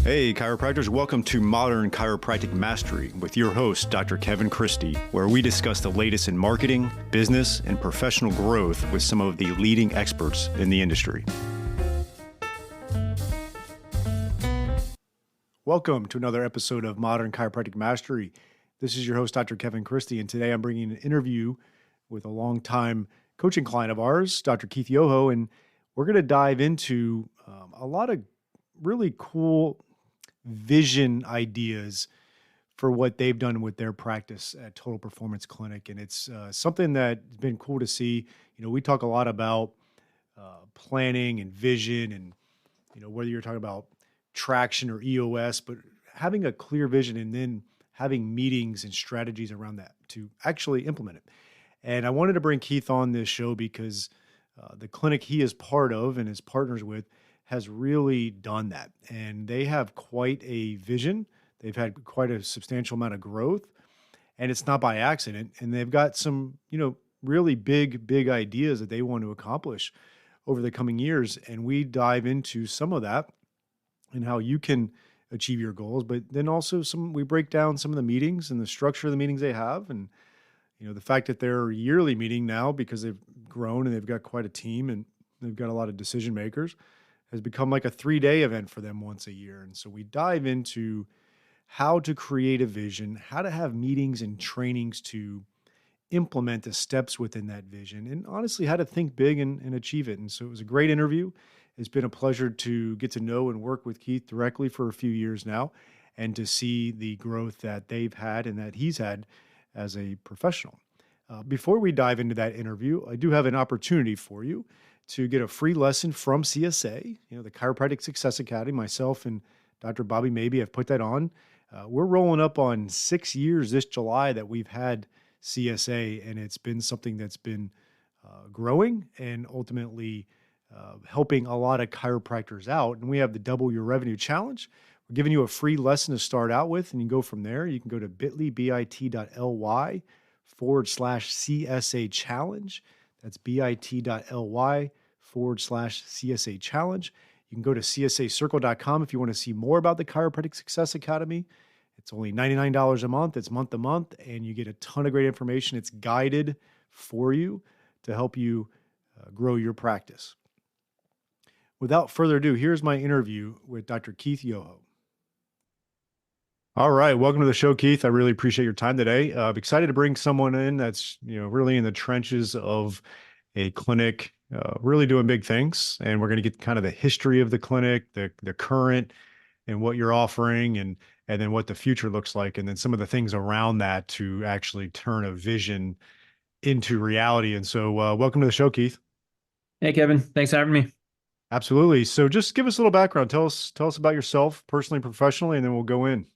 Hey, chiropractors, welcome to Modern Chiropractic Mastery with your host, Dr. Kevin Christie, where we discuss the latest in marketing, business, and professional growth with some of the leading experts in the industry. Welcome to another episode of Modern Chiropractic Mastery. This is your host, Dr. Kevin Christie, and today I'm bringing an interview with a longtime coaching client of ours, Dr. Keith Yoho, and we're going to dive into a lot of really cool vision ideas for what they've done with their practice at Total Performance Clinic. And it's something that's been cool to see. You know, we talk a lot about planning and vision and, you know, whether you're talking about traction or EOS, but having a clear vision and then having meetings and strategies around that to actually implement it. And I wanted to bring Keith on this show because the clinic he is part of and is partners with has really done that. And they have quite a vision. They've had quite a substantial amount of growth, and it's not by accident. And they've got some, you know, really big ideas that they want to accomplish over the coming years. And we dive into some of that and how you can achieve your goals, but then also we break down some of the meetings and the structure of the meetings they have. And, you know, the fact that they're a yearly meeting now because they've grown and they've got quite a team and they've got a lot of decision makers has become like a 3-day event for them once a year. And so we dive into how to create a vision, how to have meetings and trainings to implement the steps within that vision, and honestly, how to think big and achieve it. And so it was a great interview. It's been a pleasure to get to know and work with Keith directly for a few years now and to see the growth that they've had and that he's had as a professional. Before we dive into that interview, I do have an opportunity for you to get a free lesson from CSA, you know, the Chiropractic Success Academy. Myself and Dr. Bobby Maybe have put that on. We're rolling up on 6 years this July that we've had CSA, and it's been something that's been growing and ultimately helping a lot of chiropractors out. And we have the Double Your Revenue Challenge. We're giving you a free lesson to start out with, and you can go from there. You can go to bit.ly/CSA challenge. That's bit.ly/CSA challenge. You can go to csacircle.com if you want to see more about the Chiropractic Success Academy. It's only $99 a month. It's month to month, and you get a ton of great information. It's guided for you to help you grow your practice. Without further ado, here's my interview with Dr. Keith Yoho. All right. Welcome to the show, Keith. I really appreciate your time today. I'm excited to bring someone in that's, you know, really in the trenches of a clinic, really doing big things. And we're going to get kind of the history of the clinic, the current and what you're offering and then what the future looks like. And then some of the things around that to actually turn a vision into reality. And so welcome to the show, Keith. Hey, Kevin. Thanks for having me. Absolutely. So just give us a little background. Tell us about yourself personally, professionally, and then we'll go in.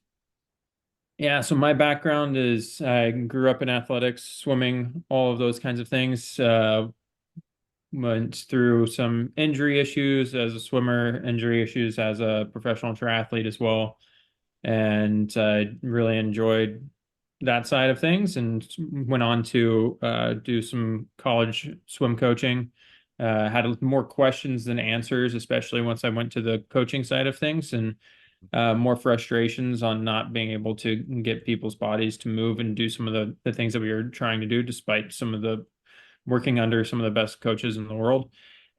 Yeah, so my background is I grew up in athletics, swimming, all of those kinds of things. Went through some injury issues as a swimmer, injury issues as a professional triathlete as well. And I really enjoyed that side of things and went on to do some college swim coaching. Had more questions than answers, especially once I went to the coaching side of things, and more frustrations on not being able to get people's bodies to move and do some of the things that we were trying to do, despite some of the working under some of the best coaches in the world.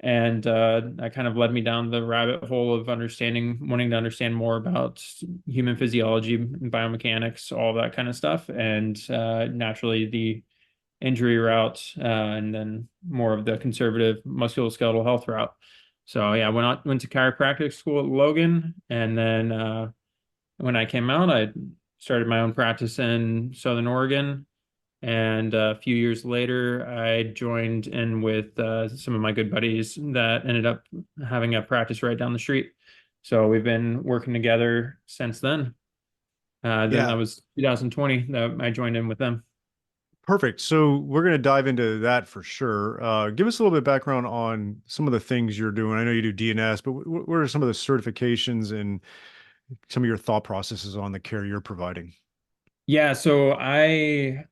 And that kind of led me down the rabbit hole of wanting to understand more about human physiology, biomechanics, all that kind of stuff. And naturally the injury route, and then more of the conservative musculoskeletal health route. So yeah, went to chiropractic school at Logan, and then when I came out, I started my own practice in Southern Oregon. And a few years later, I joined in with some of my good buddies that ended up having a practice right down the street. So we've been working together since then. Then that was 2020 that I joined in with them. Perfect. So we're going to dive into that for sure. Give us a little bit of background on some of the things you're doing. I know you do DNS, but what are some of the certifications and some of your thought processes on the care you're providing? Yeah, so my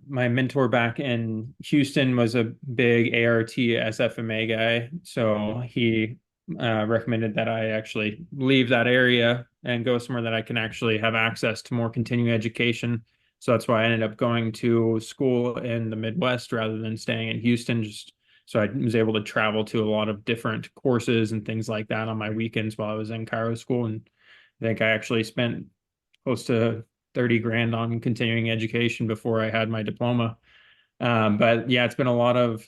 mentor back in Houston was a big ART SFMA guy. So he recommended that I actually leave that area and go somewhere that I can actually have access to more continuing education. So that's why I ended up going to school in the Midwest rather than staying in Houston, just so I was able to travel to a lot of different courses and things like that on my weekends while I was in Cairo school. And I think I actually spent close to 30 grand on continuing education before I had my diploma. But yeah, it's been a lot of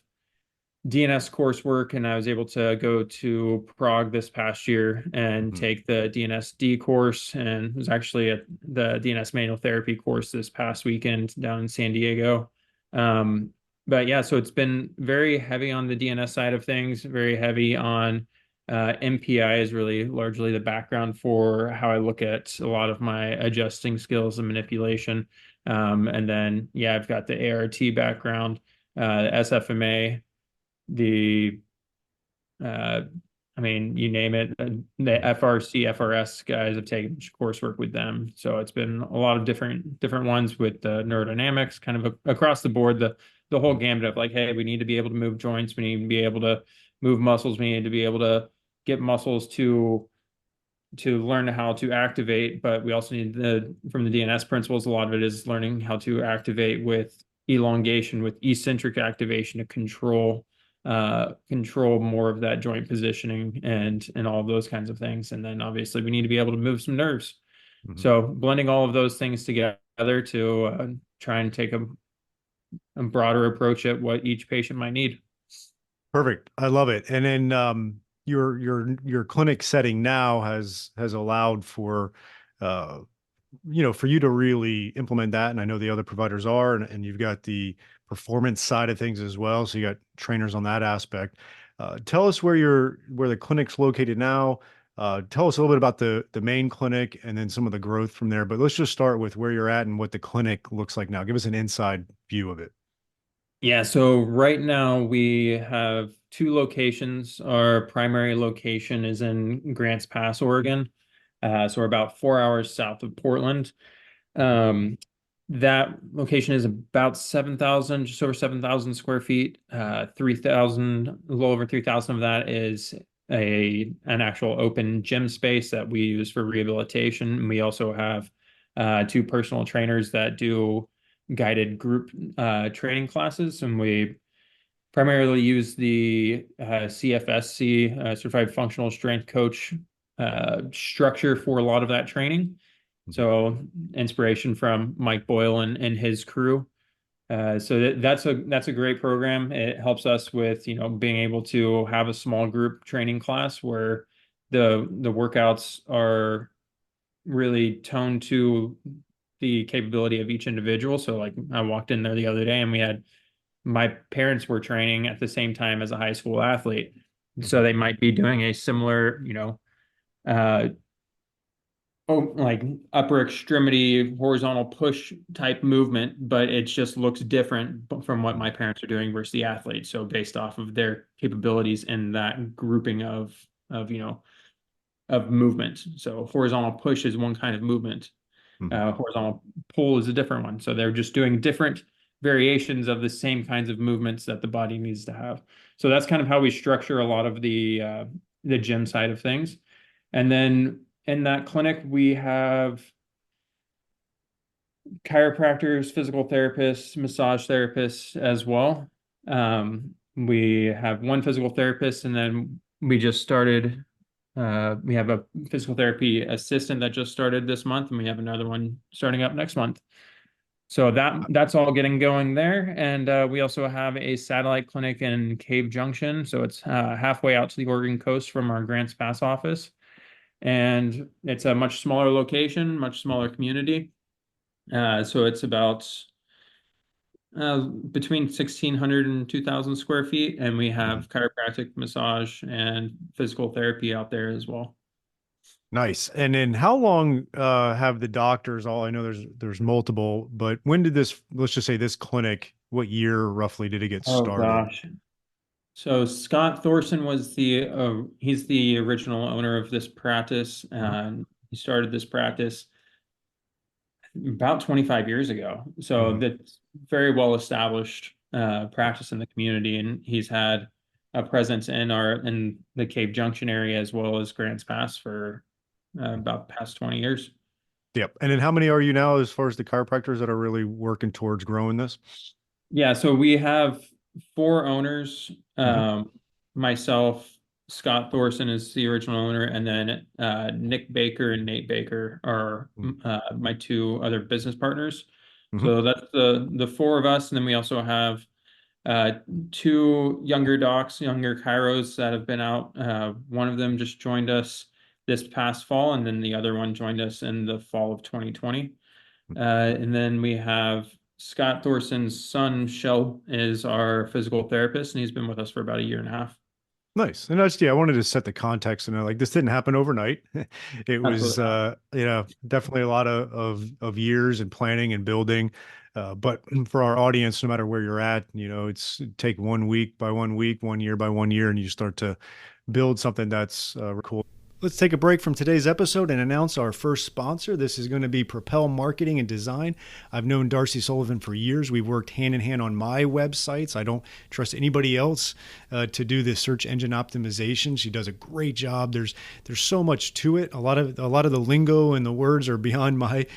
DNS coursework, and I was able to go to Prague this past year and Mhm. take the DNSD course, and was actually at the DNS manual therapy course this past weekend down in San Diego. Um, but yeah, so it's been very heavy on the DNS side of things, very heavy on MPI is really largely the background for how I look at a lot of my adjusting skills and manipulation. And then, yeah, I've got the ART background, SFMA, the uh, I mean, you name it. The FRC, FRS guys have taken coursework with them, so it's been a lot of different ones with neurodynamics, kind of across the board. The whole gamut of like, hey, we need to be able to move joints, we need to be able to move muscles, we need to be able to get muscles to learn how to activate, but we also need from the DNS principles, a lot of it is learning how to activate with elongation, with eccentric activation to control more of that joint positioning and all of those kinds of things. And then obviously we need to be able to move some nerves. Mhm. So blending all of those things together to try and take a broader approach at what each patient might need. Perfect. I love it. And then your clinic setting now has allowed for uh for you to really implement that. And I know the other providers are, and you've got the performance side of things as well. So you got trainers on that aspect. Tell us where the clinic's located now. Tell us a little bit about the main clinic and then some of the growth from there. But let's just start with where you're at and what the clinic looks like now. Give us an inside view of it. Yeah, so right now we have two locations. Our primary location is in Grants Pass, Oregon. So we're about 4 hours south of Portland. Um, that location is about 7,000, just over 7,000 square feet. 3,000, a little over 3,000 of that is an actual open gym space that we use for rehabilitation. And we also have two personal trainers that do guided group training classes, and we primarily use the CFSC, Certified Functional Strength Coach structure for a lot of that training. Mhm. So inspiration from Mike Boyle and his crew. So that's a great program. It helps us with being able to have a small group training class where the workouts are really toned to the capability of each individual. So like I walked in there the other day and we had my parents were training at the same time as a high school athlete. So Mhm. they might be doing a similar, uh, like upper extremity horizontal push type movement, but it just looks different from what Mhm. my parents are doing versus the athlete. So based off of their capabilities in that grouping of of movement. So horizontal push is one kind of movement. Mhm. Horizontal pull is a different one. So they're just doing different variations of the same kinds of movements that the body needs to have. So that's kind of how we structure a lot of the gym side of things. And then in that clinic, we have chiropractors, physical therapists, massage therapists as well. We have one physical therapist, and then we just started. We have a physical therapy assistant that just started this month, and we have another one starting up next month. So that's all getting going there, and we also have a satellite clinic in Cave Junction. So it's halfway out to the Oregon coast from our Grants Pass office, and it's a much smaller location, much smaller community. So it's about between 1,600 and 2,000 square feet, and we Mhm. have chiropractic, massage, and physical therapy out there as well. Nice. And then how long have the doctors all I know there's multiple, but when did this let's just say this clinic, what year roughly did it get Oh started? gosh. So Scott Thorson was he's the original owner of this practice. Mhm. He started this practice about 25 years ago. So Mhm. that's very well established practice in the community, and he's had a presence in the Cave Junction area as well as Grants Pass for about the past 20 years. Yep. And then how many are you now as far as the chiropractors that are really working towards growing this? Yeah, so we have four owners. Hmm. Myself, Scott Thorson is the original owner, and then Nick Baker and Nate Baker are my two other business partners. Hmm. So that's the four of us, and then we also have uh, two younger docs, younger chiros that have been out. One of them just joined us this past fall, and then the other one joined us in the fall of 2020. And then we have Scott Thorson's son, Shell, is our physical therapist, and he's been with us for about a year and a half. Nice. And that's, yeah, I wanted to set the context and like this didn't happen overnight. It was Absolutely not. definitely a lot of years and planning and building. But for our audience, no matter where you're at, it's take 1 week by 1 week, 1 year by 1 year, and you start to build something that's cool. Let's take a break from today's episode and announce our first sponsor. This is going to be Propel Marketing and Design. I've known Darcy Sullivan for years. We've worked hand in hand on my websites. I don't trust anybody else to do the search engine optimization. She does a great job. There's so much to it. A lot of the lingo and the words are beyond my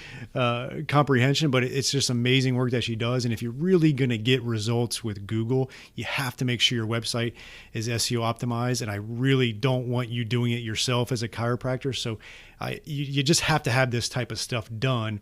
comprehension, but it's just amazing work that she does. And if you're really going to get results with Google, you have to make sure your website is SEO optimized. And I really don't want you doing it yourself as a chiropractor. So you just have to have this type of stuff done.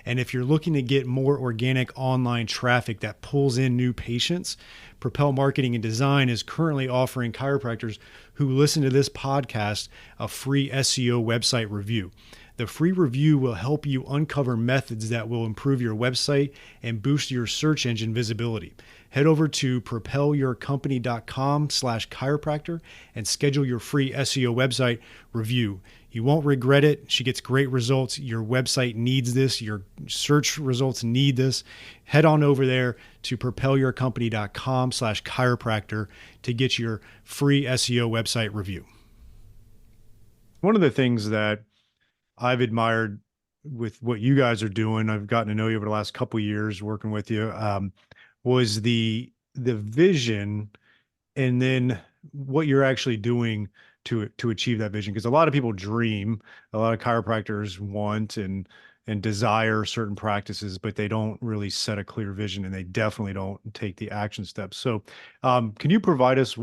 And if you're looking to get more organic online traffic that pulls in new patients, Propel Marketing and Design is currently offering chiropractors who listen to this podcast a free SEO website review. The free review will help you uncover methods that will improve your website and boost your search engine visibility. Head over to propelyourcompany.com/chiropractor and schedule your free SEO website review. You won't regret it. She gets great results. Your website needs this. Your search results need this. Head on over there to propelyourcompany.com/chiropractor to get your free SEO website review. One of the things that I've admired with what you guys are doing, I've gotten to know you over the last couple of years working with you, was the vision and then what you're actually doing to achieve that vision. Because a lot of people dream, a lot of chiropractors want and desire certain practices, but they don't really set a clear vision and they definitely don't take the action steps. So can you provide us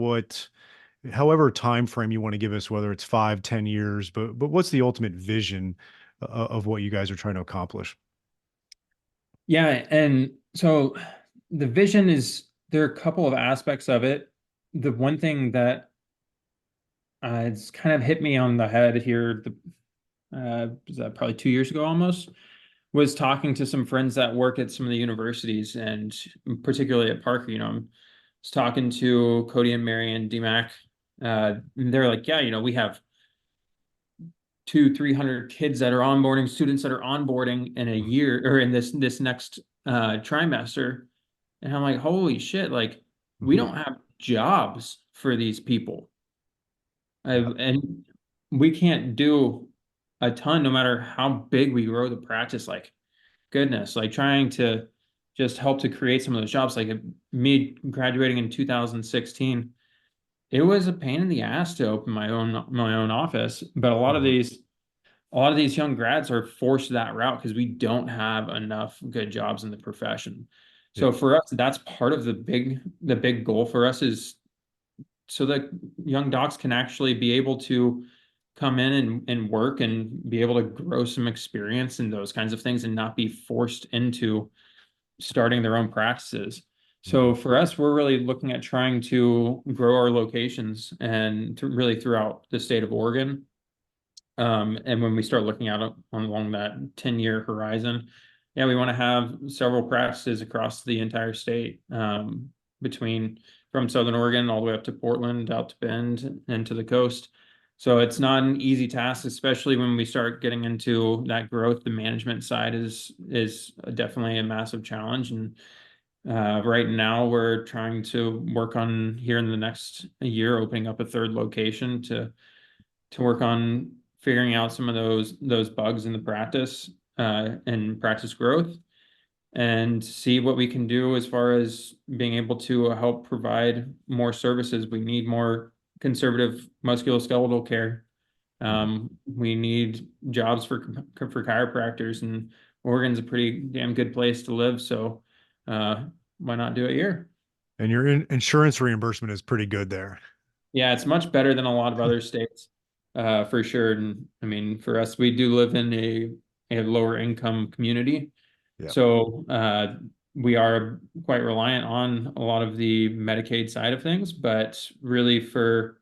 however time frame you want to give us, whether it's 5, 10 years, but what's the ultimate vision of what you guys are trying to accomplish? Yeah, and so the vision is there are a couple of aspects of it. The one thing that it's kind of hit me on the head here, was that probably 2 years ago almost, was talking to some friends that work at some of the universities and particularly at Parker. I was talking to Cody and Marion DMAC. And they're like, yeah, we have 300 kids that are onboarding, students that are onboarding in a year or in this next trimester. And I'm like, holy shit, like we Mhm. don't have jobs for these people. Yeah. And we can't do a ton no matter how big we grow the practice. Like, goodness, like trying to just help to create some of those jobs. Like me graduating in 2016, it was a pain in the ass to open my own office. But Mhm. a lot of these young grads are forced that route because we don't have enough good jobs in the profession. Yeah. So for us, that's part of the big goal for us is so that young docs can actually be able to come in and work and be able to grow some experience and those kinds of things and not be forced into starting their own practices. Mhm. So for us, we're really looking at trying to grow our locations and really throughout the state of Oregon. And when we start looking out along that 10-year horizon, yeah, we want to have several practices across the entire state, between from Southern Oregon all the way up to Portland, out to Bend, and to the coast. So it's not an easy task, especially when we start getting into that growth. The management side is definitely a massive challenge, and right now we're trying to work on here in the next year opening up a third location to work on figuring out some of those bugs in the practice and practice growth. and see what we can do as far as being able to help provide more services. We need more conservative musculoskeletal care. Mhm. We need jobs for chiropractors, and Oregon's a pretty damn good place to live. So, uh, why not do it here? And your insurance reimbursement is pretty good there. Yeah, it's much better than a lot of other states, for sure. And I mean, for us, we do live in a lower income community. Yeah. So we are quite reliant on a lot of the Medicaid side of things, but really for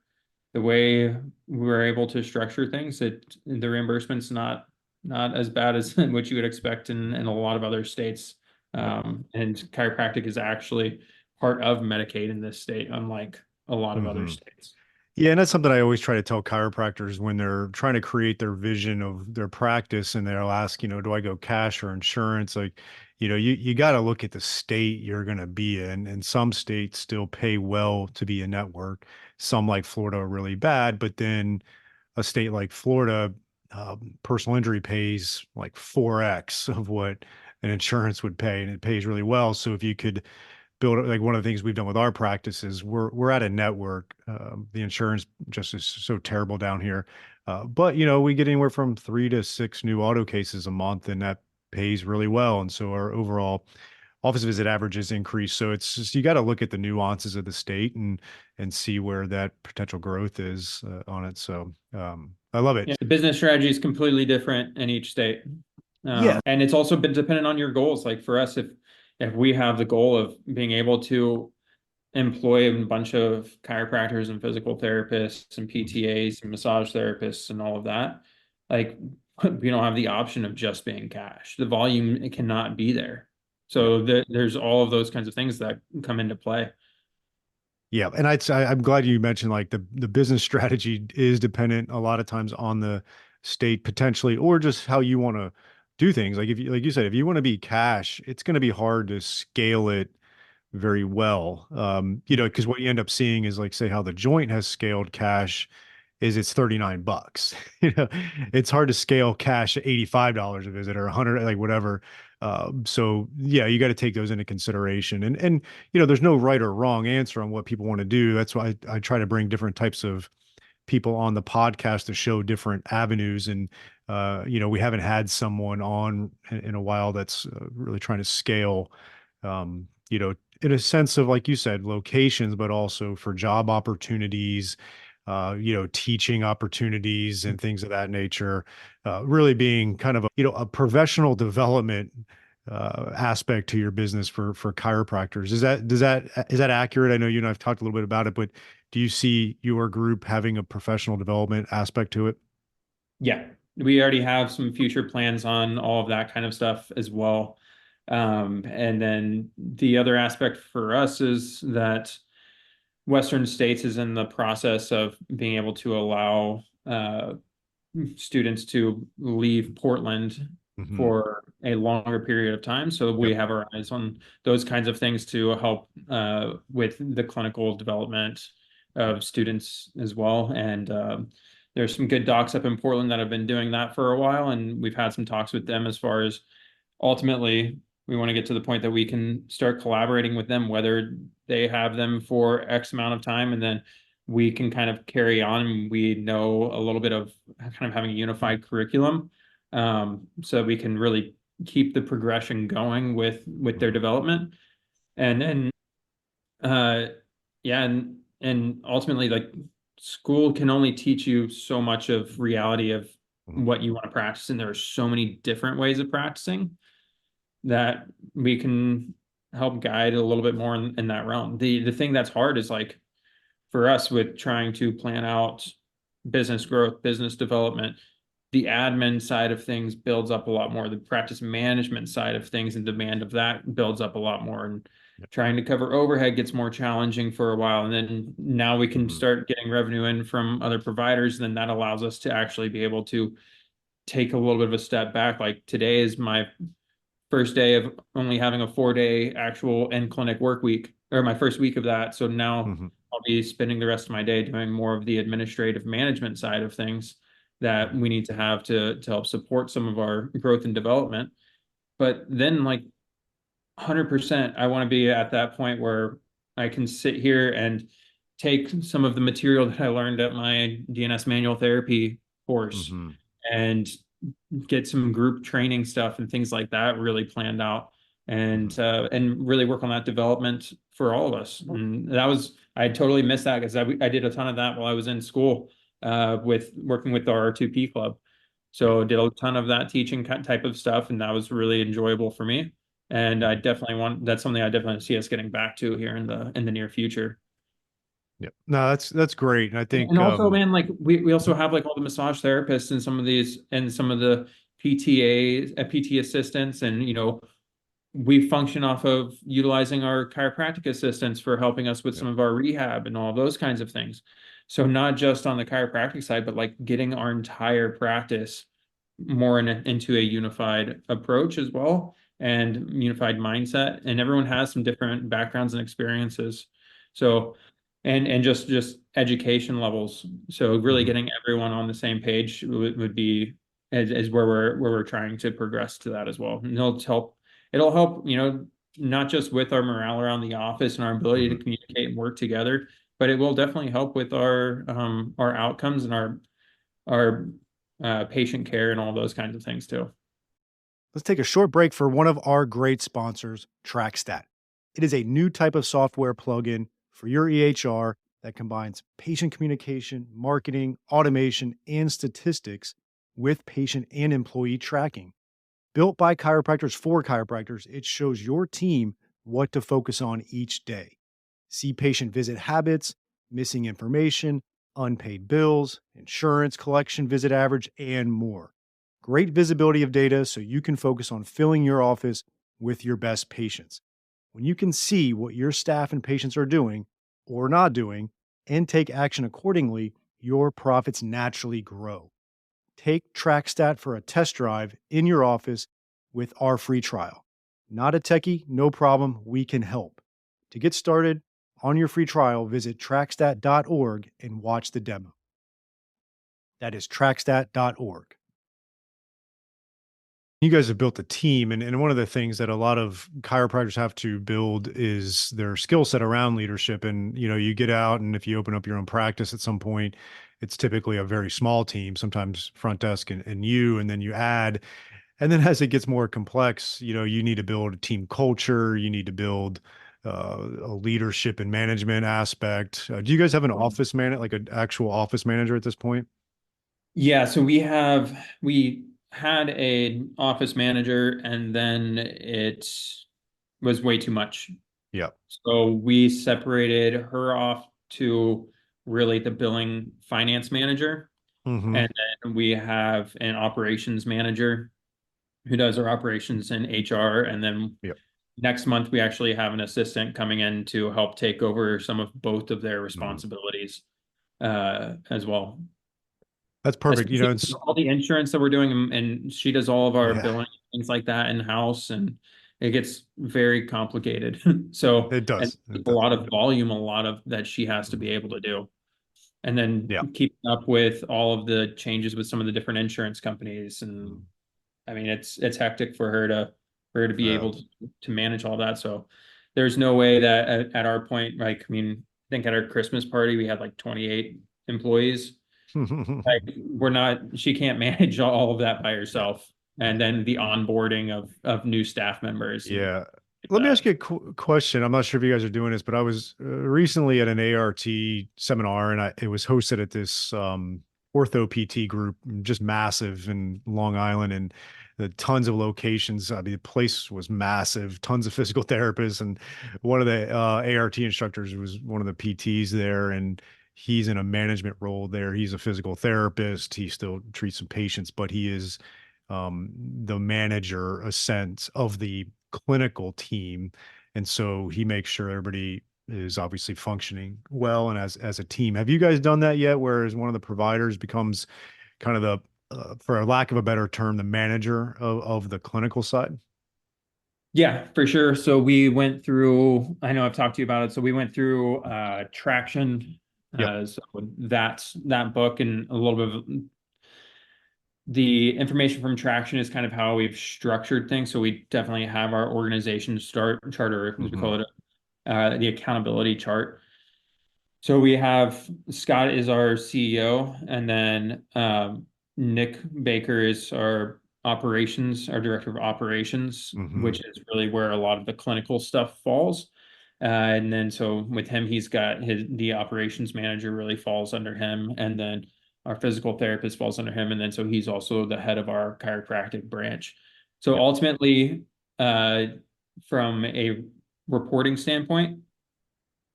the way we're able to structure things, the reimbursement's not as bad as what you would expect in a lot of other states. Yep. And chiropractic is actually part of Medicaid in this state, unlike a lot of other Hmm. states. Yeah, and that's something I always try to tell chiropractors when they're trying to create their vision of their practice, and they'll ask, do I go cash or insurance? Like, you got to look at the state you're going to be in, and some states still pay well to be a network. Some, like Florida, are really bad, but then a state like Florida, personal injury pays like 4x of what an insurance would pay, and it pays really well. So if you could build, like, one of the things we've done with our practices, we're at a network. The insurance just is so terrible down here, but we get anywhere from 3 to 6 new auto cases a month, and that pays really well. And so our overall office visit averages increase. So it's just, you got to look at the nuances of the state and see where that potential growth is on it. So I love Yeah, it. the business strategy is completely different in each state. Yeah. And it's also been dependent on your goals. Like for us, if we have the goal of being able to employ a bunch of chiropractors and physical therapists and PTAs and massage therapists and all of that, like we don't have the option of just being cash. The volume, it cannot be there. Yeah. So there's all of those kinds of things that come into play. Yeah, and I'm glad you mentioned, like, the business strategy is dependent a lot of times on the state potentially, or just how you want to do things. Like, if you, like you said, if you want to be cash, it's going to be hard to scale it very well. Because what you end up seeing is, like, say how the joint has scaled cash is it's $39. It's hard to scale cash at $85 a visit or 100, like, whatever. So yeah, you got to take those into consideration. And there's no right or wrong answer on what people want to do. That's why I try to bring different types of people on the podcast to show different avenues. And we haven't had someone on in a while that's really trying to scale, in a sense of, like you said, locations, but also for job opportunities, teaching opportunities and things of that nature. Really being kind of a professional development aspect to your business for chiropractors. Is that accurate? I know you and I've talked a little bit about it, but do you see your group having a professional development aspect to it? Yeah, we already have some future plans on all of that kind of stuff as well. And then the other aspect for us is that Western states is in the process of being able to allow students to leave Portland Hmm. for a longer period of time. So we Yep. have our eyes on those kinds of things to help with the clinical development of students as well. And there's some good docs up in Portland that have been doing that for a while, and we've had some talks with them as far as ultimately we want to get to the point that we can start collaborating with them, whether they have them for X amount of time, and then we can kind of carry on. We know a little bit of kind of having a unified curriculum, so that we can really keep the progression going with their Hmm. development. And then, uh, yeah, and ultimately, like school can only teach you so much of reality of Hmm. what you want to practice, and there are so many different ways of practicing that we can help guide a little bit more in that realm. The thing that's hard is like for us with trying to plan out business growth, business development, the admin side of things builds up a lot more. The practice management side of things and demand of that builds up a lot more. And trying to cover overhead gets more challenging for a while. And then now we can Hmm. start getting revenue in from other providers. And then that allows us to actually be able to take a little bit of a step back. Like today is my first day of only having a 4 day actual in clinic work week, or my first week of that. So now Hmm. I'll be spending the rest of my day doing more of the administrative management side of things that we need to have to help support some of our growth and development. But then like 100%. I want to be at that point where I can sit here and take some of the material that I learned at my DNS manual therapy course Hmm. and get some group training stuff and things like that really planned out Hmm. and really work on that development for all of us. And that was I totally missed that because I did a ton of that while I was in school with working with the R2P club. Yeah. So did a ton of that teaching type of stuff, and that was really enjoyable for me. And I Mhm. definitely want that's something I definitely see us getting back to here in the near future. Yeah. No, that's great. And I And think also, man, like we also have like all the massage therapists and some of these and some of the PTA, PT assistants, and we function off of utilizing our chiropractic assistants for helping us with yeah. some of our rehab and all those kinds of things. So not just on the chiropractic side, but like getting our entire practice more into a unified approach as well and unified mindset. And everyone has some different backgrounds and experiences. So and just education levels. So really Mhm. getting everyone on the same page would be is where we're trying to progress to that as well. And it'll help, not just with our morale around the office and our ability to Mhm. communicate and work together, but it will definitely help with our outcomes and our patient care and all those kinds of things too. Let's take a short break for one of our great sponsors, TrackStat. It is a new type of software plugin for your EHR that combines patient communication, marketing, automation, and statistics with patient and employee tracking. Built by chiropractors for chiropractors, it shows your team what to focus on each day. See patient visit habits, missing information, unpaid bills, insurance collection visit average, and more. Great visibility of data so you can focus on filling your office with your best patients. When you can see what your staff and patients are doing or not doing and take action accordingly, your profits naturally grow. Take TrackStat for a test drive in your office with our free trial. Not a techie, no problem, we can help. To get started on your free trial, visit trackstat.org and watch the demo. That is trackstat.org. You guys have built a team, and one of the things that a lot of chiropractors have to build is their skill set around leadership. And you get out, and if you open up your own practice at some point, it's typically a very small team, sometimes front desk and you, and then you add. And then as it gets more complex, you need to build a team culture. You need to build a leadership and management aspect. Do you guys have an office man, like an actual office manager at this point? Yeah, so we had an office manager and then it was way too much. Yeah. So we separated her off to really the billing finance manager. Hmm. And then we have an operations manager who does our operations and HR. And then Yeah. next month, we actually have an assistant coming in to help take over some of both of their Hmm. responsibilities as well. That's perfect. Especially It's all the insurance that we're doing, and she does all of our yeah, billing, things like that in house, and it gets very complicated. So, it and does. It a does. lot of volume, a lot of that she has to Mhm. be able to do, and then Yeah. keeping up with all of the changes with some of the different insurance companies. And Mhm. I mean, it's hectic for her to be Uh, able to manage all that. So, there's no way that at our point, like, I mean, I think at our Christmas party we had like 28 employees. Like she can't manage all of that by yeah. herself. And then the onboarding of new staff members and Yeah. like Let me ask that. you a question. I'm not sure if you guys are doing this, but I was recently at an ART seminar, and it was hosted at this ortho PT group, just massive in Long Island, and the tons of locations. I mean, the place was massive, tons of physical therapists, and one of the ART instructors was one of the PTs there, and he's in a management role there. He's a physical therapist. He still treats some patients, but he is the manager, a sense of the clinical team, and so he makes sure everybody is obviously functioning well and as a team. Have you guys done that yet? Whereas one of the providers becomes kind of the, for lack of a better term, the manager of the clinical side. Yeah, for sure. So we went through, I know I've talked to you about it. So we went through Traction. Yep. So that's that book and a little bit of The information from traction is kind of how we've structured things. So we definitely have our organization start charter, as we Mm-hmm. call it, the accountability chart. So we have Scott is our CEO, and then Nick Baker is our director of operations, Mm-hmm. which is really where a lot of the clinical stuff falls. And then so with him, he's got the operations manager really falls under him, and then our physical therapist falls under him, and then so he's also the head of our chiropractic branch. So Yep. ultimately, uh, from a reporting standpoint,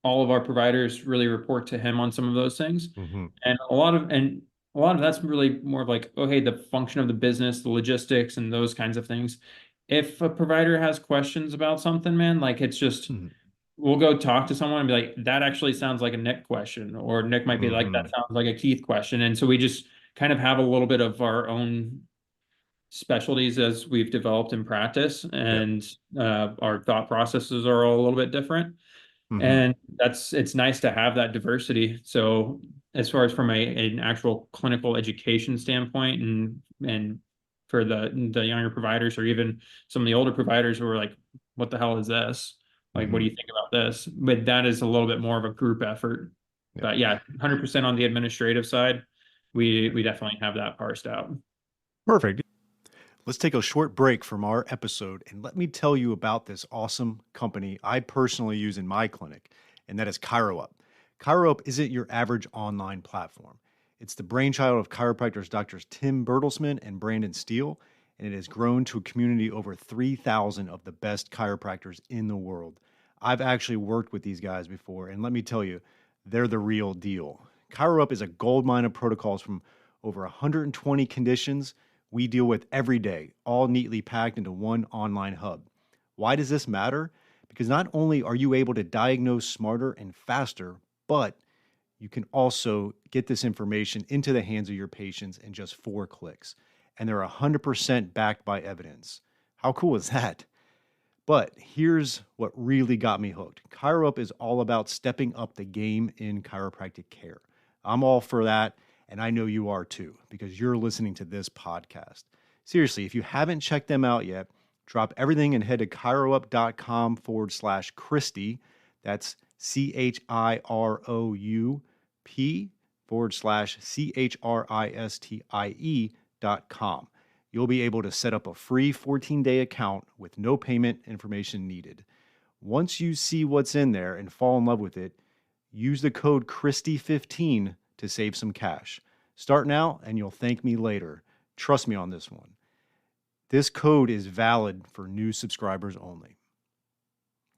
all of our providers really report to him on some of those things. Mm-hmm. And a lot of that's really more of like, oh, hey, the function of the business, the logistics and those kinds of things. If a provider has questions about something, man, like it's just Mm-hmm. we'll go talk to someone and be like, that actually sounds like a Nick question, or Nick might be like, that Mm-hmm. sounds like a Keith question. And so we just kind of have a little bit of our own specialties as we've developed in practice, Yep. and our thought processes are all a little bit different. Mm-hmm. And it's nice to have that diversity. So as far as from an actual clinical education standpoint, and for the younger providers or even some of the older providers who are like, what the hell is this? Like, what Mm-hmm. do you think about this? But that is a little bit more of a group effort. Yep. But yeah, 100% on the administrative side, we definitely have that parsed out. Perfect. Let's take a short break from our episode and let me tell you about this awesome company I personally use in my clinic, and that is ChiroUp. ChiroUp isn't your average online platform. It's the brainchild of chiropractors Doctors Tim Bertelsmann and Brandon Steele, and it has grown to a community over 3,000 of the best chiropractors in the world. I've actually worked with these guys before, and let me tell you, they're the real deal. ChiroUp is a gold mine of protocols from over 120 conditions we deal with every day, all neatly packed into one online hub. Why does this matter? Because not only are you able to diagnose smarter and faster, but you can also get this information into the hands of your patients in just 4 clicks. And they're 100% backed by evidence. How cool is that? But here's what really got me hooked. ChiroUp is all about stepping up the game in chiropractic care. I'm all for that, and I know you are too, because you're listening to this podcast. Seriously, if you haven't checked them out yet, drop everything and head to chiroup.com/Christy. That's CHIROUP /CHRISTIE.com. You'll be able to set up a free 14-day account with no payment information needed. Once you see what's in there and fall in love with it, use the code Christy15 to save some cash. Start now and you'll thank me later. Trust me on this one. This code is valid for new subscribers only.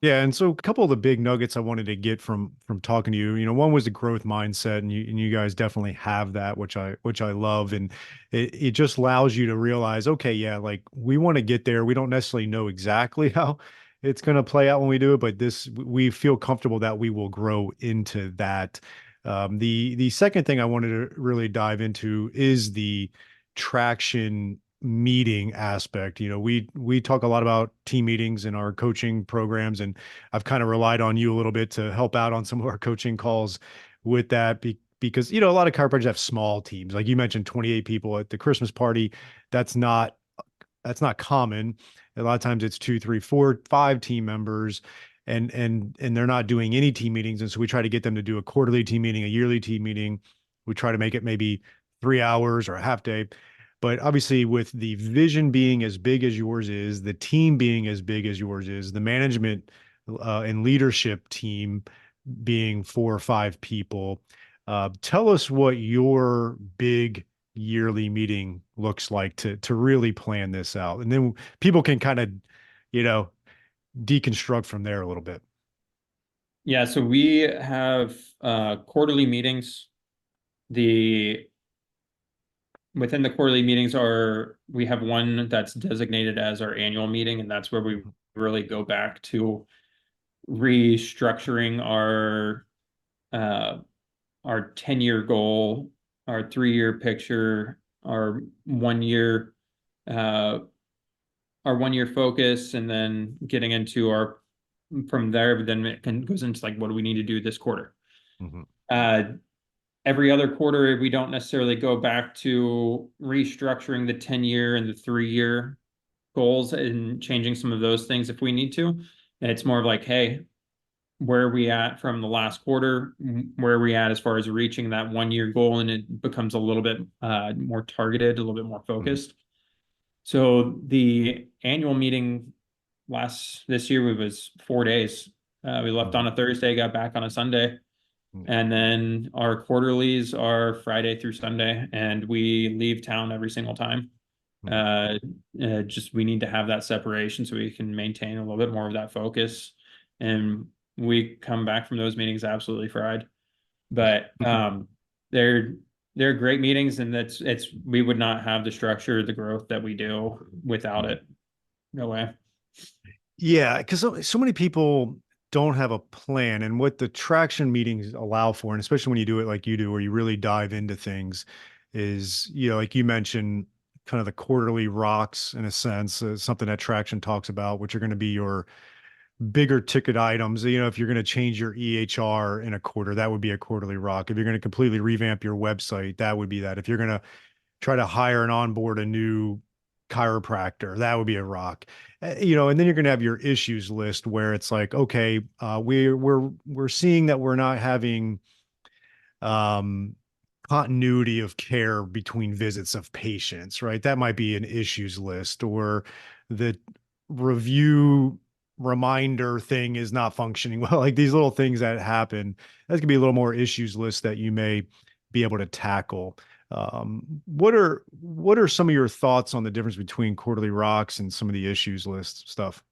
Yeah, and so a couple of the big nuggets I wanted to get from talking to you, one was the growth mindset, and you guys definitely have that, which I love, and it just allows you to realize, okay, yeah, like we want to get there. We don't necessarily know exactly how it's going to play out when we do it, but we feel comfortable that we will grow into that. The second thing I wanted to really dive into is the traction meeting aspect. We talk a lot about team meetings in our coaching programs, and I've kind of relied on you a little bit to help out on some of our coaching calls with that because a lot of chiropractors have small teams. Like you mentioned, 28 people at the Christmas party. That's not common. A lot of times it's two, three, four, five team members, and they're not doing any team meetings. And so we try to get them to do a quarterly team meeting, a yearly team meeting. We try to make it maybe 3 hours or a half day. But obviously, with the vision being as big as yours is, the team being as big as yours is, the management and leadership team being 4 or 5 people, tell us what your big yearly meeting looks like to really plan this out, and then people can kind of, you know, deconstruct from there a little bit. Yeah, so we have quarterly meetings. The Within the quarterly meetings are we have one that's designated as our annual meeting, and that's where we Mhm. really go back to restructuring uh our 10-year goal, our 3-year picture, uh our 1 year focus, and then getting into our from there, then goes into like what do we need to do this quarter. Mhm. Uh every other quarter, we don't necessarily go back to restructuring the 10-year and the 3-year goals and changing some of those things if we need to. And it's more of like, hey, where are we at from the last quarter? Where are we at as far as reaching that 1-year goal? And it becomes a little bit more targeted, a little bit more Mhm. focused. So the annual meeting this year was 4 days. We left on Mhm. a Thursday, got back on a Sunday. Yeah. And then our quarterlies are Friday through Sunday, and we leave town every single time. Mhm. Uh, just we need to have that separation so we can maintain a little bit more of that focus. And we come back from those meetings absolutely fried. But they're they're great meetings, and it's we would not have the structure, the growth that we do without Mhm. it. No way. Yeah, because so many people don't have a plan, and what the traction meetings allow for, and especially when you do it like you do, where you really dive into things, is like you mentioned, kind of the quarterly rocks in a sense, something that traction talks about, which are going to be your bigger ticket items. If you're going to change your EHR in a quarter, that would be a quarterly rock. If you're going to completely revamp your website, that would be that. If you're going to try to hire and onboard a new chiropractor, that would be a rock. And then you're going to have your issues list where it's like, okay, we're seeing that we're not having um, continuity of care between visits of patients, right? That might be an issues list, or the review reminder thing is not functioning well. Like these little things that happen, that could be a little more issues list that you may be able to tackle. What are some of your thoughts on the difference between quarterly rocks and some of the issues list stuff?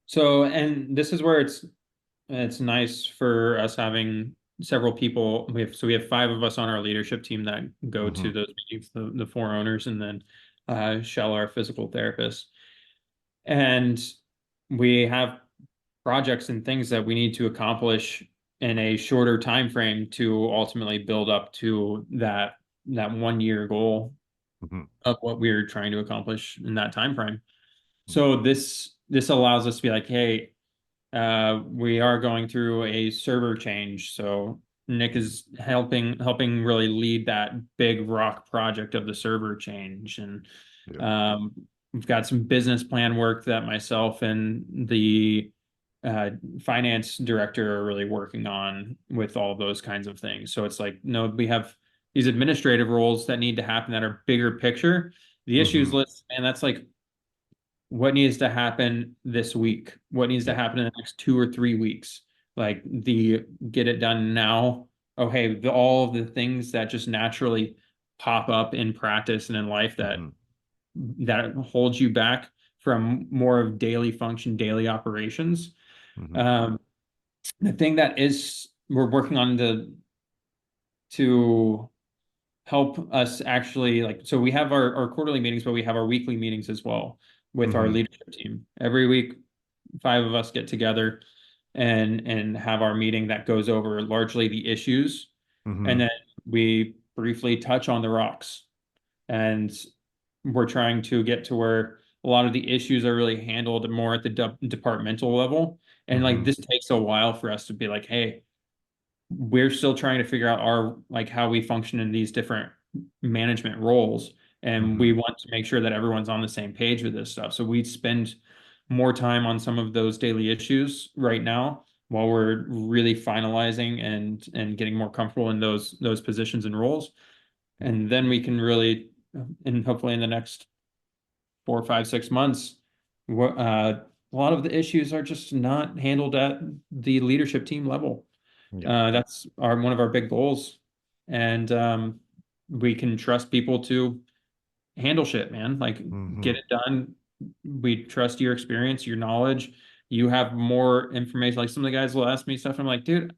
So, and this is where it's nice for us having several people. We have 5 of us on our leadership team that go Hmm. to those meetings, the 4 owners, and then Shell, our physical therapist. And we have projects and things that we need to accomplish in a shorter time frame to ultimately build up to that 1-year goal Hmm. of what we're trying to accomplish in that time frame. So this allows us to be like, hey, we are going through a server change. So Nick is helping really lead that big rock project of the server change. And Yeah. um, we've got some business plan work that myself and the uh, finance director are really working on with all those kinds of things. So it's like, no, we have these administrative roles that need to happen that are bigger picture. The issues Hmm. list, and that's like what needs to happen this week? What needs to Yeah. happen in the next 2 or 3 weeks? Like the get it done now. Oh, hey, all of the things that just naturally pop up in practice and in life that Hmm. that holds you back from more of daily function, daily operations. Hmm. Um, the thing that is we're working on to help us actually like so we have our quarterly meetings, but we have our weekly meetings as well with our Hmm. leadership team. Every week 5 of us get together and have our meeting that goes over largely the issues, and Hmm. then we briefly touch on the rocks. And we're trying to get to where a lot of the issues are really handled more at the departmental level. And like Hmm. this takes a while for us to be like, hey, we're still trying to figure out our like how we function in these different management roles, and Hmm. we want to make sure that everyone's on the same page with this stuff. So we spend more time on some of those daily issues right now while we're really finalizing and getting more comfortable in those positions and roles. And then we can really, and hopefully in the next 4, 5, 6 months, a lot of the issues are just not handled at the leadership team level. Yeah. That's our one of our big goals, and we can trust people to handle shit, man. Like Hmm. get it done. We trust your experience, your knowledge. You have more information. Like some of the guys will ask me stuff. I'm like, dude,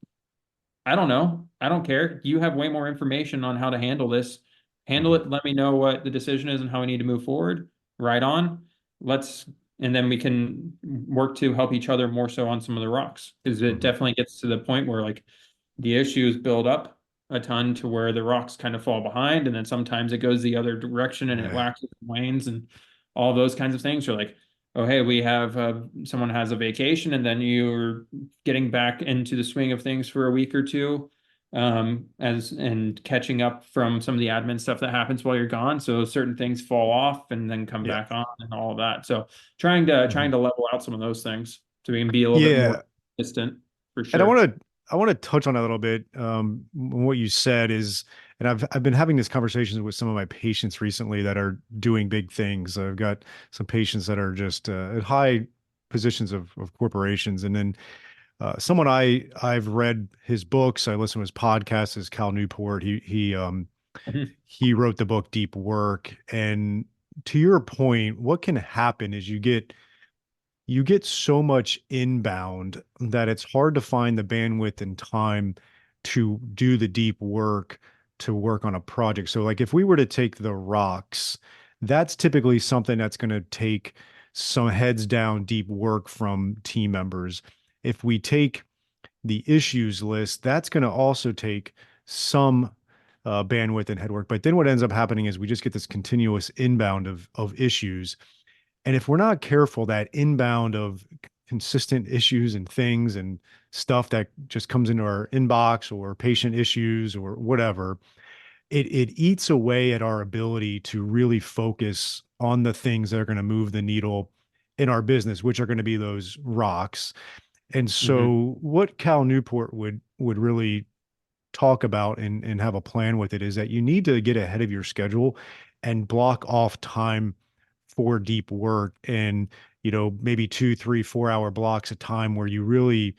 I don't know. I don't care. You have way more information on how to handle this. Handle Hmm. it. Let me know what the decision is and how we need to move forward. Right on. Let's, and then we can work to help each other more so on some of the rocks because it Hmm. definitely gets to the point where like the issues build up a ton to where the rocks kind of fall behind. And then sometimes it goes the other direction and it Yeah. waxes and wanes and all those kinds of things. Or like, oh, hey, we have someone has a vacation and then you're getting back into the swing of things for a week or two. as and catching up from some of the admin stuff that happens while you're gone. So certain things fall off and then come Yeah. back on and all of that. So trying Mhm. to level out some of those things so we can be a little bit more Yeah. distant for And sure. I want to touch on that a little bit. What you said is, and I've been having these conversations with some of my patients recently that are doing big things. I've got some patients that are just at high positions of corporations, and then someone I've read his books, I listen to his podcast, is Cal Newport. Mhm. He wrote the book Deep Work, and to your point, what can happen is you get so much inbound that it's hard to find the bandwidth and time to do the deep work to work on a project. So, like, if we were to take the rocks, that's typically something that's going to take some heads down deep work from team members. If we take the issues list, that's going to also take some bandwidth and head work. But then what ends up happening is we just get this continuous inbound of issues, and if we're not careful, that inbound of consistent issues and things and stuff that just comes into our inbox or patient issues or whatever, it eats away at our ability to really focus on the things that are going to move the needle in our business, which are going to be those rocks. And Mhm. so what Cal Newport would really talk about and have a plan with it is that you need to get ahead of your schedule and block off time for deep work, and maybe 2 3 4 hour blocks of time where you really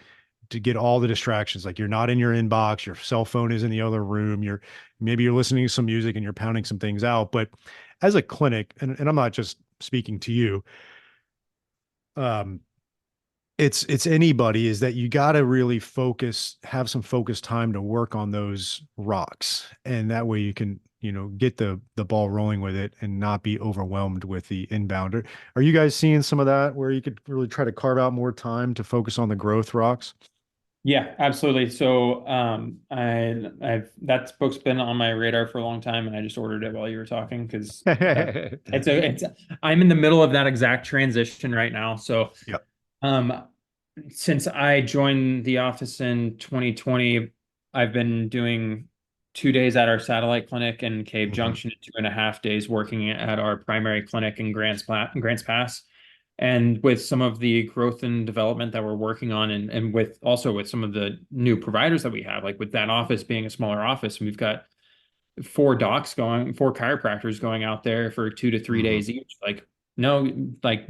to get all the distractions, like you're not in your inbox, your cell phone is in the other room, you're listening to some music and you're pounding some things out. But as a clinic, and I'm not just speaking to you, um it's anybody, is that you got to really focus, have some focused time to work on those rocks, and that way you can get the ball rolling with it and not be overwhelmed with the inbound. Are you guys seeing some of that where you could really try to carve out more time to focus on the growth rocks? Yeah, absolutely. So, I've that book's been on my radar for a long time, and I just ordered it while you were talking because it's I'm in the middle of that exact transition right now. So, Yep. um, since I joined the office in 2020, I've been doing 2 days at our satellite clinic in Cave Hmm. Junction, and 2.5 days working at our primary clinic in Grants Pass. And with some of the growth and development that we're working on, and with also with some of the new providers that we have, like with that office being a smaller office, we've got four chiropractors going out there for 2 to 3 days Hmm. each. Like, no, like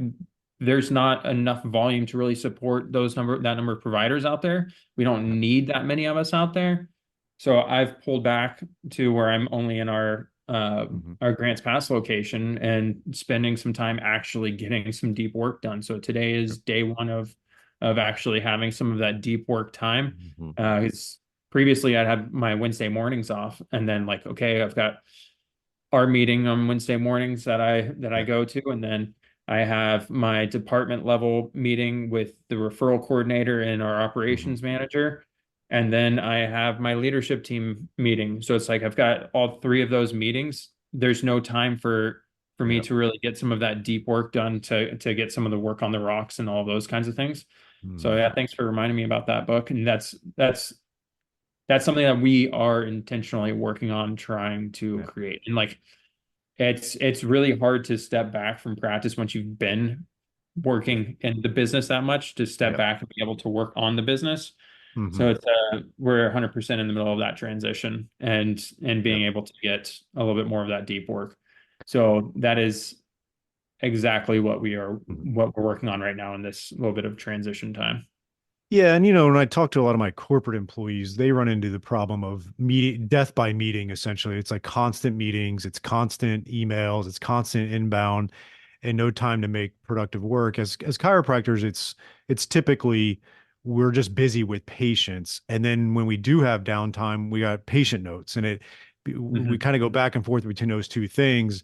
there's not enough volume to really support that number of providers out there. We don't Yep. need that many of us out there. So I've pulled back to where I'm only in Hmm. our Grants Pass location and spending some time actually getting some deep work done. So today Yep. is day one of actually having some of that deep work time. Hmm. It's previously I'd had my Wednesday mornings off, and then like, okay, I've got our meeting on Wednesday mornings that I Yep. go to, and then I have my department level meeting with the referral coordinator and our Hmm. operations manager, and then I have my leadership team meeting. So it's like I've got all three of those meetings. There's no time for me Yep. to really get some of that deep work done to get some of the work on the rocks and all those kinds of things. So Hmm. yeah, thanks for reminding me about that book. And that's something that we are intentionally working on trying to Yep. create. And like it's really hard to step back from practice once you've been Yeah. working in the business that much to step Yep. back and be able to work on the business. Hmm. So it's we're 100% in the middle of that transition and being Yep. able to get a little bit more of that deep work. So that is exactly Mhm. what we're working on right now in this little bit of transition time. Yeah, and when I talk to a lot of my corporate employees, they run into the problem of meeting death by meeting, essentially. It's like constant meetings, it's constant emails, it's constant inbound, and no time to make productive work. As chiropractors, it's typically we're just busy with patients. And then when we do have downtime, we got patient notes. And we Mhm. kind of go back and forth between those two things,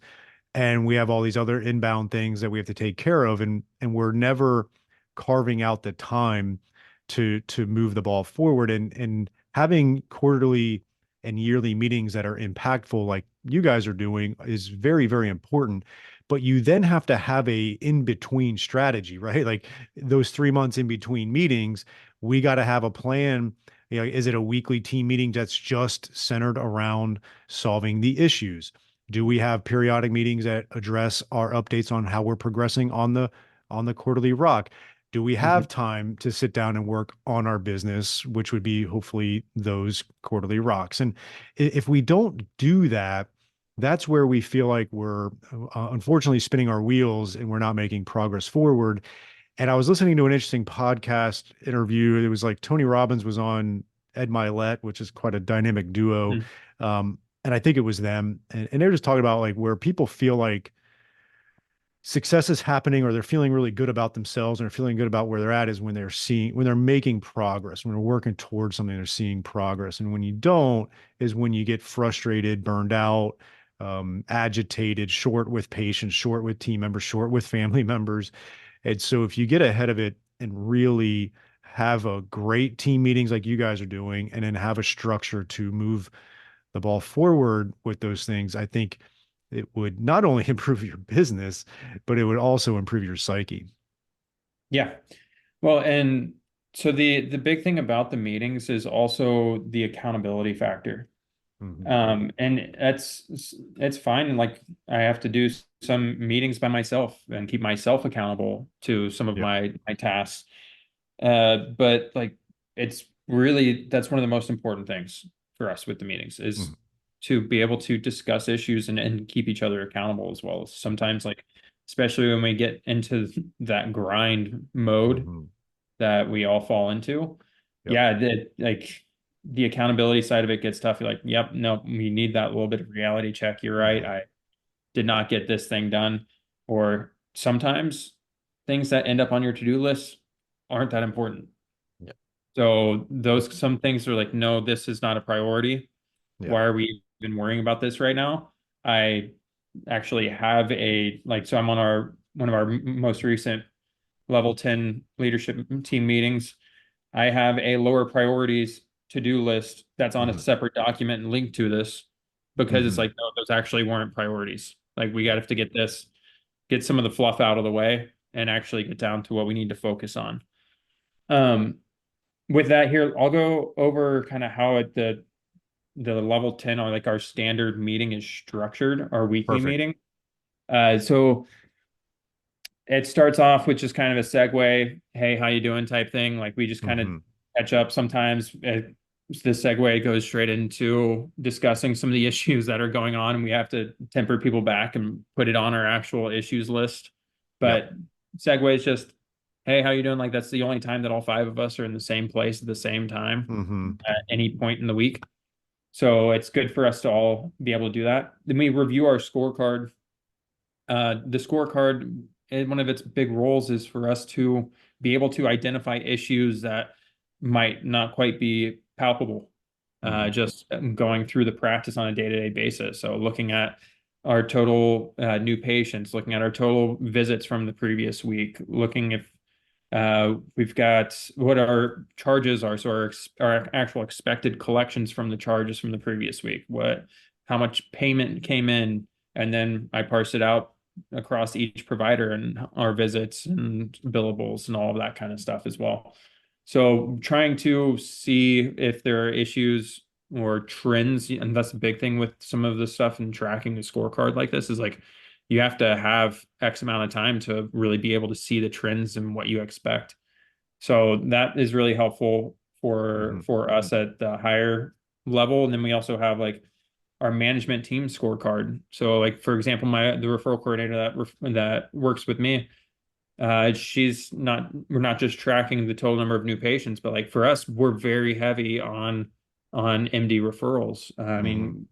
and we have all these other inbound things that we have to take care of, and we're never carving out the time to move the ball forward, and having quarterly and yearly meetings that are impactful like you guys are doing is very, very important. but you then have to have a in between strategy, right? Like those 3 months in between meetings, we got to have a plan. Is it a weekly team meeting that's just centered around solving the issues? Do we have periodic meetings that address our updates on how we're progressing on the quarterly rock? Do we Mhm. have time to sit down and work on our business, which would be hopefully those quarterly rocks? And if we don't do that, that's where we feel like we're unfortunately spinning our wheels and we're not making progress forward. And I was listening to an interesting podcast interview. It was like Tony Robbins was on Ed Milet, which is quite a dynamic duo. Mhm. And I think it was them. And they were just talking about like where people feel like success is happening or they're feeling really good about themselves and they're feeling good about where they're at is when they're making progress, when they're working towards something, they're seeing progress. And when you don't is when you get frustrated, burned out, agitated, short with patients, short with team members, short with family members. And so if you get ahead of it and really have a great team meetings like you guys are doing, and then have a structure to move the ball forward with those things, I think it would not only improve your business, but it would also improve your psyche. Yeah. Well, and so the big thing about the meetings is also the accountability factor. Hmm. And it's fine. Like I have to do some meetings by myself and keep myself accountable to some of Yep. my tasks. But like it's really that's one of the most important things for us with the meetings is Hmm. to be able to discuss issues and keep each other accountable as well. Sometimes like especially when we get into that grind mode Hmm. that we all fall into. Yep. Yeah, like the accountability side of it gets tough. You're like, yep, no, we need that little bit of reality check. You're right. Hmm. I did not get this thing done. Or sometimes things that end up on your to-do list aren't that important. Yep. So those some things are like, no, this is not a priority. Yep. Why are we even worrying about this right now? I actually have so I'm on our one of our most recent level 10 leadership team meetings. I have a lower priorities to-do list that's on a Hmm. separate document and linked to this because it's Hmm. like, no, those actually weren't priorities. Like we got to Yep. have to get some of the fluff out of the way and actually get down to what we need to focus on. Um, with that here, I'll go over kind of how the level 10 or like our standard meeting is structured, our weekly Perfect. meeting. So it starts off with just kind of a segue, hey, how you doing type thing. Like we just kind of Hmm. catch up sometimes. The segue goes straight into discussing some of the issues that are going on, and we have to temper people back and put it on our actual issues list. Yep. But segue is just, hey, how you doing? Like that's the only time that all five of us are in the same place at the same time Hmm. at any point in the week. So it's good for us to all be able to do that. Then we review our scorecard. The scorecard, one of its big roles is for us to be able to identify issues that might not quite be palpable, Hmm. just going through the practice on a day-to-day basis. So looking at our total new patients, looking at our total visits from the previous week, looking if we've got what our charges are, so our actual expected collections from the charges from the previous week, how much payment came in, and then I parse it out across each provider and our visits and billables and all of that kind of stuff as well. So trying to see if there are issues or trends, and that's a big thing with some of the stuff and tracking the scorecard like this is like you have to have X amount of time to really be able to see the trends and what you expect. So that is really helpful Hmm. for us at the higher level. And then we also have like our management team scorecard. So like for example, the referral coordinator that works with me, we're not just tracking the total number of new patients, but like for us, we're very heavy on MD referrals. I Hmm. mean,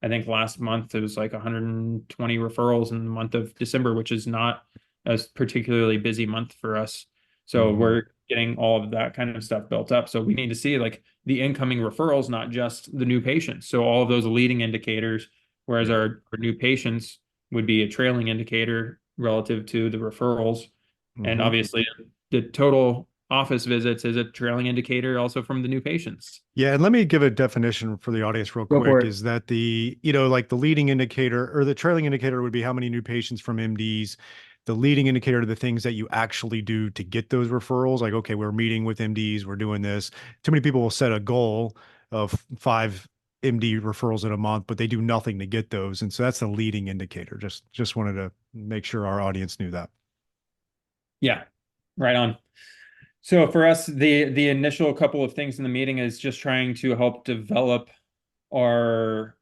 I think last month it was like 120 referrals in the month of December, which is not a particularly busy month for us. So Hmm. we're getting all of that kind of stuff built up. So we need to see like the incoming referrals, not just the new patients. So all of those leading indicators, whereas Yep. our new patients would be a trailing indicator relative to the referrals. And Hmm. obviously the total office visits is a trailing indicator also from the new patients. Yeah, and let me give a definition for the audience real Go for quick it. is that like the leading indicator or the trailing indicator would be how many new patients from MDs. The leading indicator to the things that you actually do to get those referrals. Like, okay, we're meeting with MDs, we're doing this. Too many people will set a goal of 5 MD referrals in a month, but they do nothing to get those. And so that's the leading indicator. Just wanted to make sure our audience knew that. Yeah, right on. So for us, the initial couple of things in the meeting is just trying to help develop our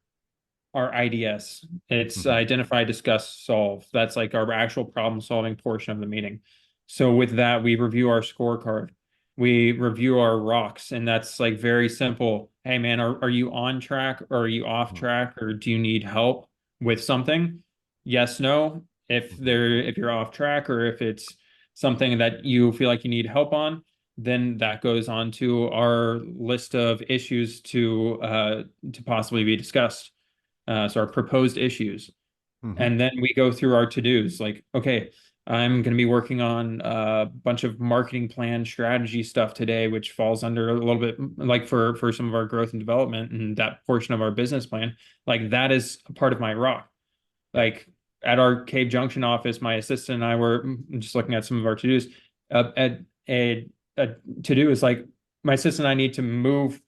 our IDS. It's Hmm. identify, discuss, solve. That's like our actual problem solving portion of the meeting. So with that, we review our scorecard. We review our rocks, and that's like very simple. Hey man, are you on track or are you off track or do you need help with something? Yes, no. Hmm. If you're off track or if it's something that you feel like you need help on, then that goes on to our list of issues to possibly be discussed. So our proposed issues. Hmm. And then we go through our to-dos like, okay, I'm going to be working on a bunch of marketing plan strategy stuff today, which falls under a little bit like for some of our growth and development and that portion of our business plan. Like that is a part of my rock. Yeah. Like at our Cave Junction office, my assistant and I were just looking at some of our to-dos. At a to-do is like my assistant and I need to move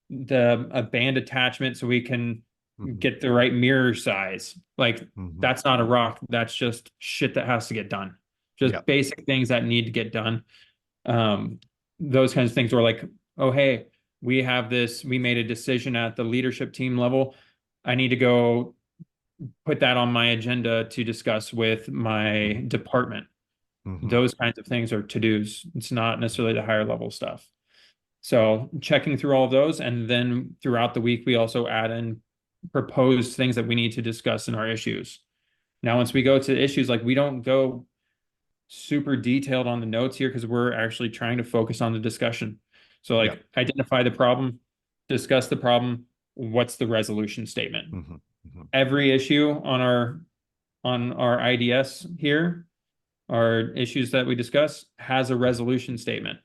the a band attachment so we can Hmm. get the right mirror size. Like Hmm. that's not a rock. That's just shit that has to get done. Yeah. Just basic things that need to get done. Um, those kinds of things were like, oh, hey, we have this, we made a decision at the leadership team level. I need to go put that on my agenda to discuss with my department. Hmm. Those kinds of things are to-dos. It's not necessarily the higher level stuff. So checking through all of those, and then throughout the week, we also add in proposed things that we need to discuss in our issues. Now, once we go to issues, like we don't go super detailed on the notes here because we're actually trying to focus on the discussion. So Yeah. like identify the problem, discuss the problem, what's the resolution statement? Hmm. Hmm. Every issue on our IDS here, our issues that we discuss, has a resolution statement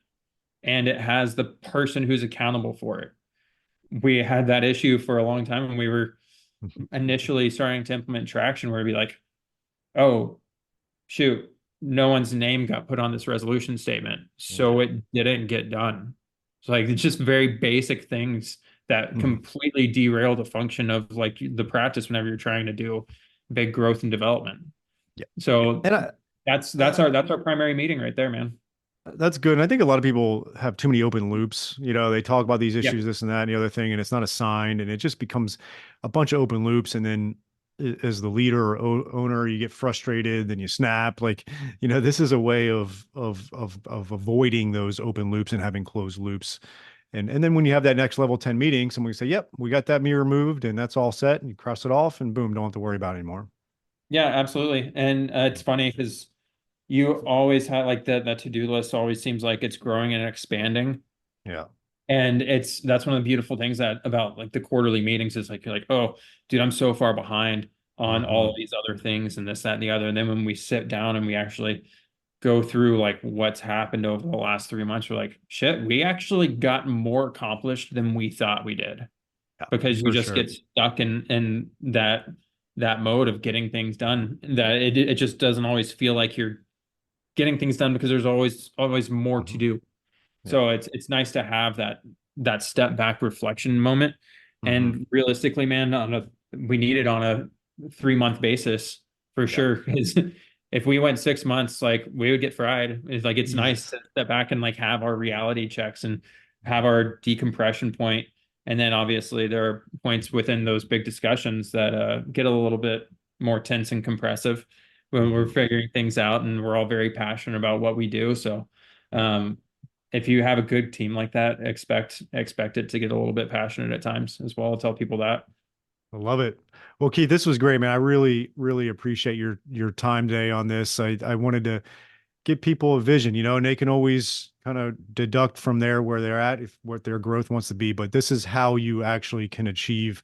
and it has the person who's accountable for it. We had that issue for a long time and we were initially starting to implement traction where it'd be like, oh, shoot, no one's name got put on this resolution statement. So Yeah. it didn't get done. So like it's just very basic things that Hmm. completely derail the function of like the practice whenever you're trying to do big growth and development. Yeah. So And I, that's our primary meeting right there, man. that's good. And I think a lot of people have too many open loops. They talk about these Yeah. issues, this and that, and the other thing, and it's not assigned, and it just becomes a bunch of open loops. And then as the leader or owner, you get frustrated, then you snap. Like, this is a way of avoiding those open loops and having closed loops. And then when you have that next level 10 meeting, someone can say, "Yep, we got that mirror moved, and that's all set," and you cross it off, and boom, don't have to worry about it anymore. Yeah, absolutely. And it's funny because you always have like that to-do list always seems like it's growing and expanding. Yeah. And that's one of the beautiful things that about like the quarterly meetings is like you're like, oh, dude, I'm so far behind on all Hmm. of these other things and this, that, and the other. And then when we sit down and we actually go through like what's happened over the last 3 months, we're like, shit, we actually got more accomplished than we thought we did Yeah, because you for just sure. get stuck in that mode of getting things done that it just doesn't always feel like you're getting things done because there's always more to Hmm. do. Yeah. So it's nice to have that step back reflection moment. Hmm. And realistically, man, we need it on a 3 month basis for Yeah. sure. Because if we went 6 months, like we would get fried. It's like it's nice to step back and like have our reality checks and have our decompression point. And then obviously there are points within those big discussions that get a little bit more tense and compressive when we're Hmm. figuring things out and we're all very passionate about what we do. So Yeah. um, if you have a good team like that, expect it to get a little bit passionate at times as well. I'll tell people that. I love it. Well, Keith, this was great, man. I really, really appreciate your time today on this. I wanted to give people a vision, and they can always kind of deduct from there where they're at, if what their growth wants to be. But this is how you actually can achieve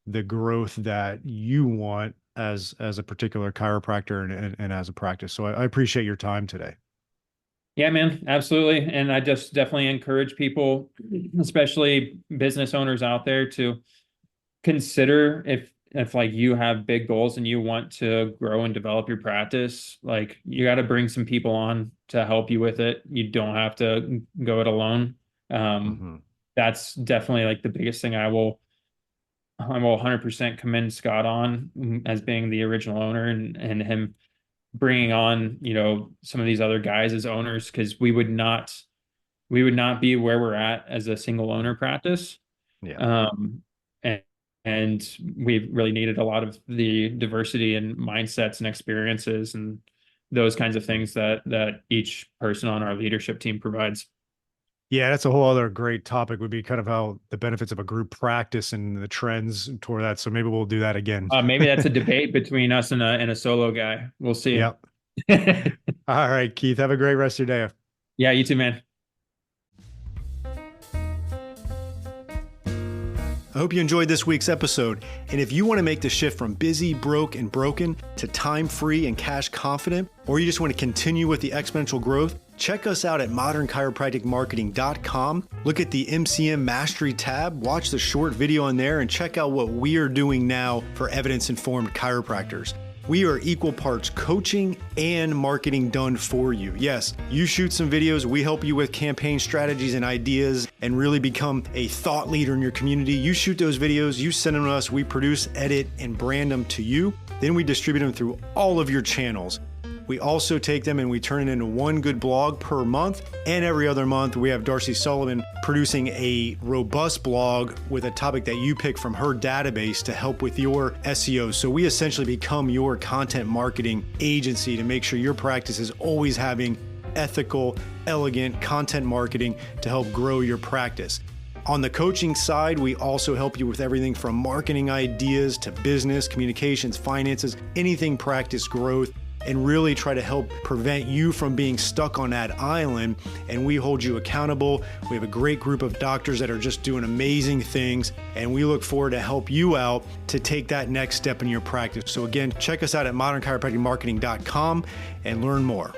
the growth that you want as a particular chiropractor and as a practice. So I appreciate your time today. Yeah, man, absolutely. And I just definitely encourage people, especially business owners out there, to consider if like you have big goals and you want to grow and develop your practice, like you got to bring some people on to help you with it. You don't have to go it alone. Um, Hmm. that's definitely like the biggest thing I will 100% commend Scott on, as being the original owner, and him bringing on, some of these other guys as owners, because we would not be where we're at as a single owner practice. Yeah. Um, and, and we've really needed a lot of the diversity and mindsets and experiences and those kinds of things that each person on our leadership team provides. Yeah, that's a whole other great topic would be kind of how the benefits of a group practice and the trends toward that. So maybe we'll do that again. Maybe that's a debate between us and a solo guy. We'll see. Yep. All right, Keith, have a great rest of your day. Yeah, you too, man. I hope you enjoyed this week's episode. And if you want to make the shift from busy, broke, and broken to time-free and cash confident, or you just want to continue with the exponential growth, check us out at modernchiropracticmarketing.com. Look at the MCM Mastery tab, watch the short video on there, and check out what we are doing now for evidence-informed chiropractors. We are equal parts coaching and marketing done for you. Yes, you shoot some videos, we help you with campaign strategies and ideas and really become a thought leader in your community. You shoot those videos, you send them to us, we produce, edit, and brand them to you. Then we distribute them through all of your channels. We also take them and we turn it into one good blog per month. And every other month, we have Darcy Sullivan producing a robust blog with a topic that you pick from her database to help with your SEO. So we essentially become your content marketing agency to make sure your practice is always having ethical, elegant content marketing to help grow your practice. On the coaching side, we also help you with everything from marketing ideas to business, communications, finances, anything practice growth, and really try to help prevent you from being stuck on that island. And we hold you accountable. We have a great group of doctors that are just doing amazing things, and we look forward to help you out to take that next step in your practice. So again, check us out at modernchiropracticmarketing.com and learn more.